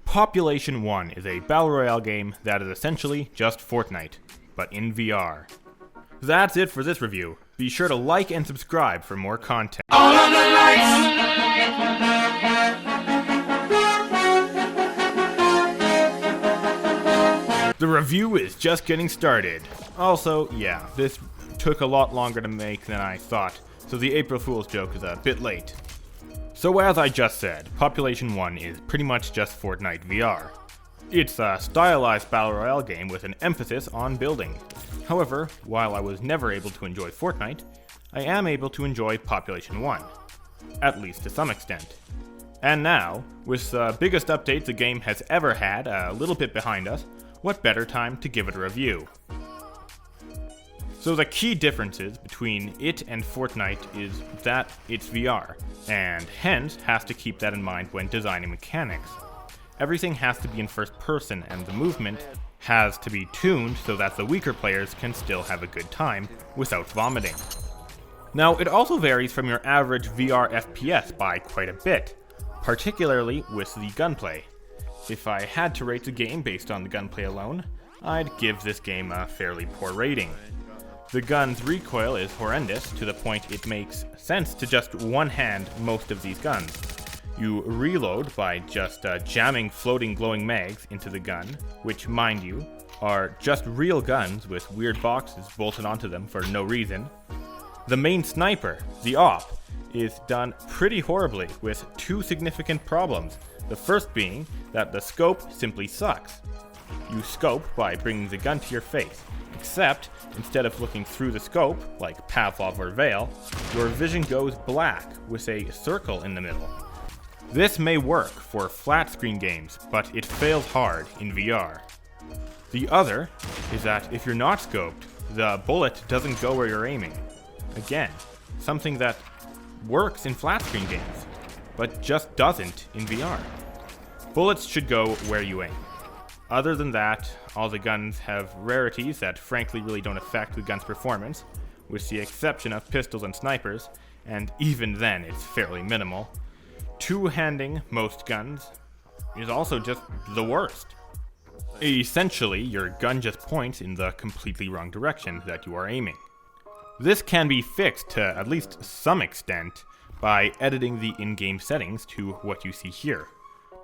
Population 1 is a battle royale game that is essentially just Fortnite, but in VR. That's it for this review. Be sure to like and subscribe for more content. All of the lights. The review is just getting started. Also, yeah, this took a lot longer to make than I thought, so the April Fool's joke is a bit late. So as I just said, Population 1 is pretty much just Fortnite VR. It's a stylized battle royale game with an emphasis on building. However, while I was never able to enjoy Fortnite, I am able to enjoy Population 1, at least to some extent. And now, with the biggest update the game has ever had a little bit behind us, what better time to give it a review? So the key differences between it and Fortnite is that it's VR, and hence has to keep that in mind when designing mechanics. Everything has to be in first person, and the movement has to be tuned so that the weaker players can still have a good time without vomiting. Now, it also varies from your average VR FPS by quite a bit, particularly with the gunplay. If I had to rate the game based on the gunplay alone, I'd give this game a fairly poor rating. The gun's recoil is horrendous to the point it makes sense to just one-hand most of these guns. You reload by just jamming floating glowing mags into the gun, which, mind you, are just real guns with weird boxes bolted onto them for no reason. The main sniper, the op, is done pretty horribly with two significant problems. The first being that the scope simply sucks. You scope by bringing the gun to your face, except instead of looking through the scope, like Pavlov or Vale, your vision goes black with a circle in the middle. This may work for flat screen games, but it fails hard in VR. The other is that if you're not scoped, the bullet doesn't go where you're aiming. Again, something that works in flat screen games, but just doesn't in VR. Bullets should go where you aim. Other than that, all the guns have rarities that frankly really don't affect the gun's performance, with the exception of pistols and snipers, and even then it's fairly minimal. Two-handing most guns is also just the worst. Essentially, your gun just points in the completely wrong direction that you are aiming. This can be fixed to at least some extent by editing the in-game settings to what you see here.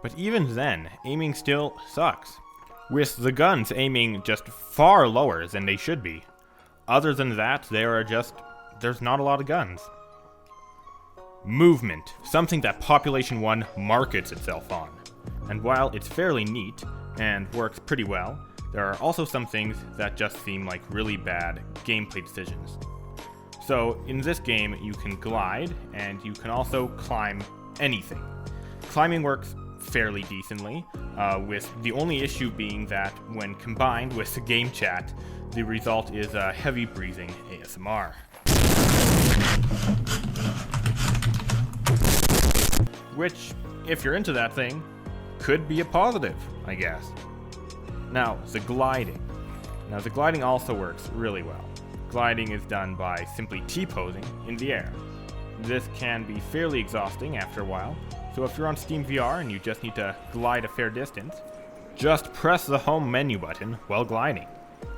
But even then, aiming still sucks, with the guns aiming just far lower than they should be. Other than that, there's not a lot of guns. Movement, something that Population 1 markets itself on. And while it's fairly neat and works pretty well, there are also some things that just seem like really bad gameplay decisions. So in this game, you can glide, and you can also climb anything. Climbing works fairly decently, with the only issue being that when combined with the game chat, the result is heavy breathing ASMR. Which, if you're into that thing, could be a positive, I guess. Now, the gliding. The gliding also works really well. Gliding is done by simply T-posing in the air. This can be fairly exhausting after a while, so if you're on Steam VR and you just need to glide a fair distance, just press the home menu button while gliding,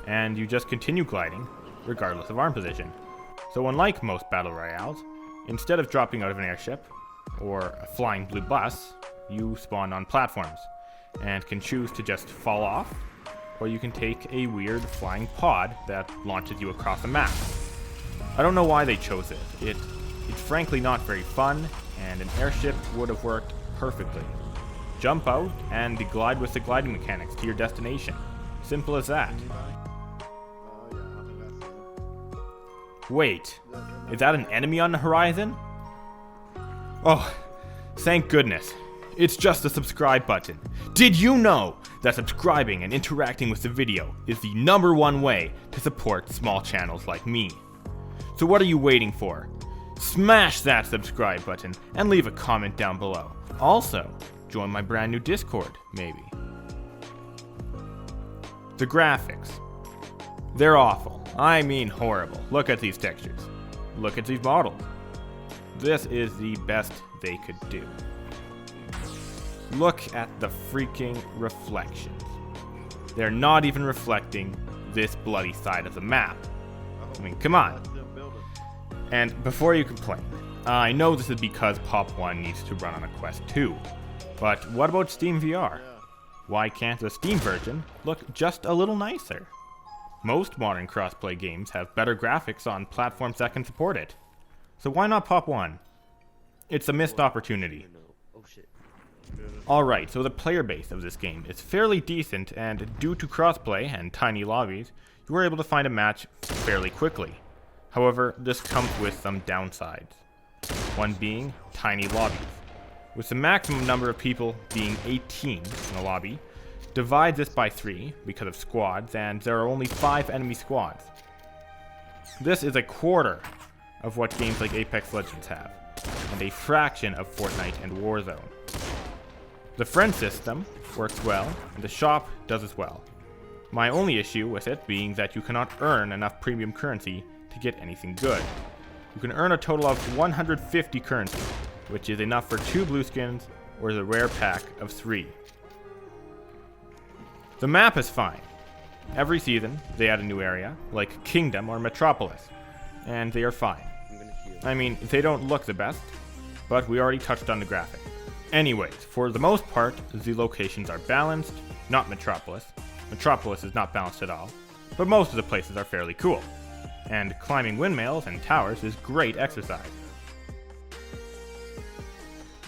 and you just continue gliding regardless of arm position. So unlike most battle royales, instead of dropping out of an airship or a flying blue bus, you spawn on platforms and can choose to just fall off, or you can take a weird flying pod that launches you across a map. I don't know why they chose it. It's frankly not very fun, and an airship would have worked perfectly. Jump out and glide with the gliding mechanics to your destination. Simple as that. Wait, is that an enemy on the horizon? Oh, thank goodness. It's just the subscribe button. Did you know that subscribing and interacting with the video is the #1 way to support small channels like me? So what are you waiting for? Smash that subscribe button and leave a comment down below. Also, join my brand new Discord, maybe. The graphics. They're awful. I mean horrible. Look at these textures. Look at these models. This is the best they could do. Look at the freaking reflections. They're not even reflecting this bloody side of the map. I mean, come on. And before you complain, I know this is because Pop 1 needs to run on a Quest 2. But what about Steam VR? Why can't the Steam version look just a little nicer? Most modern crossplay games have better graphics on platforms that can support it. So why not Pop 1? It's a missed opportunity. Alright, so the player base of this game is fairly decent, and due to crossplay and tiny lobbies, you were able to find a match fairly quickly. However, this comes with some downsides. One being tiny lobbies. With the maximum number of people being 18 in a lobby, divide this by 3 because of squads, and there are only 5 enemy squads. This is a quarter of what games like Apex Legends have, and a fraction of Fortnite and Warzone. The friend system works well, and the shop does as well. My only issue with it being that you cannot earn enough premium currency to get anything good. You can earn a total of 150 currency, which is enough for 2 blue skins or the rare pack of 3. The map is fine. Every season, they add a new area, like Kingdom or Metropolis, and they are fine. I mean, they don't look the best, but we already touched on the graphic. Anyways, for the most part, the locations are balanced, not Metropolis. Metropolis is not balanced at all, but most of the places are fairly cool. And climbing windmills and towers is great exercise.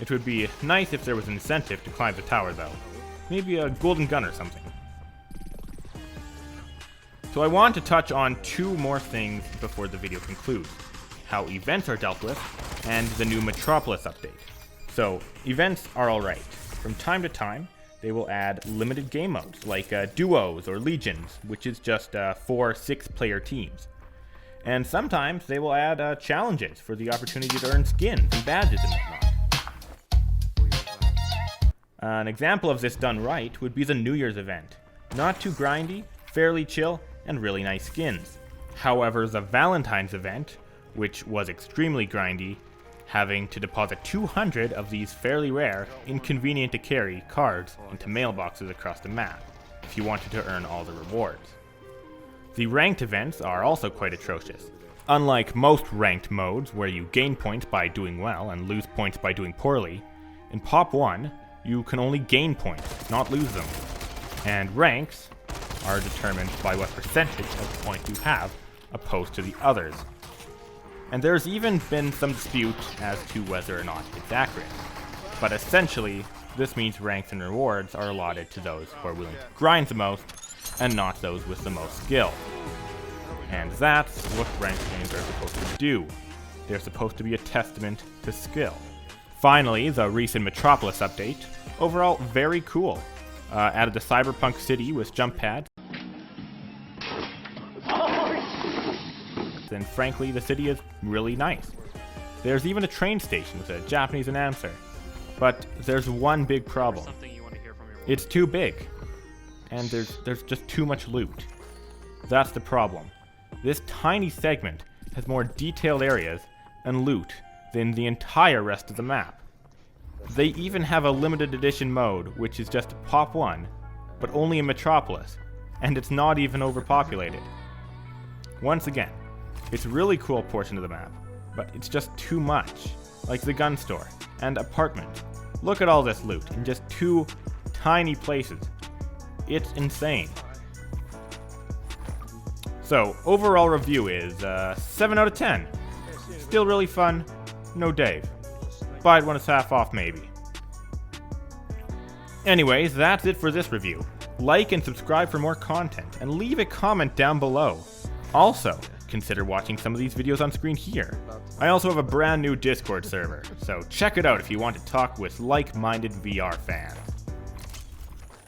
It would be nice if there was an incentive to climb the tower though. Maybe a golden gun or something. So I want to touch on 2 more things before the video concludes. How events are dealt with, and the new Metropolis update. So, events are alright. From time to time, they will add limited game modes, like duos or legions, which is just 4 6-player teams. And sometimes they will add challenges for the opportunity to earn skins and badges and whatnot. An example of this done right would be the New Year's event. Not too grindy, fairly chill, and really nice skins. However, the Valentine's event, which was extremely grindy, having to deposit 200 of these fairly rare, inconvenient to carry cards into mailboxes across the map, if you wanted to earn all the rewards. The ranked events are also quite atrocious. Unlike most ranked modes where you gain points by doing well and lose points by doing poorly, in Pop 1, you can only gain points, not lose them. And ranks are determined by what percentage of points you have, opposed to the others. And there's even been some dispute as to whether or not it's accurate. But essentially, this means ranks and rewards are allotted to those who are willing to grind the most, and not those with the most skill. And that's what ranked games are supposed to do. They're supposed to be a testament to skill. Finally, the recent Metropolis update. Overall, very cool. Added a cyberpunk city with jump pads. And frankly, the city is really nice. There's even a train station with a Japanese announcer. But there's one big problem. It's too big. And there's just too much loot. That's the problem. This tiny segment has more detailed areas and loot than the entire rest of the map. They even have a limited edition mode, which is just Pop 1, but only in Metropolis, and it's not even overpopulated. Once again, it's a really cool portion of the map, but it's just too much, like the gun store and apartment. Look at all this loot in just 2 tiny places. It's insane. So, overall review is 7 out of 10. Still really fun, no Dave. Buy it when it's half off maybe. Anyways, that's it for this review. Like and subscribe for more content, and leave a comment down below. Also, consider watching some of these videos on screen here. I also have a brand new Discord server, so check it out if you want to talk with like-minded VR fans.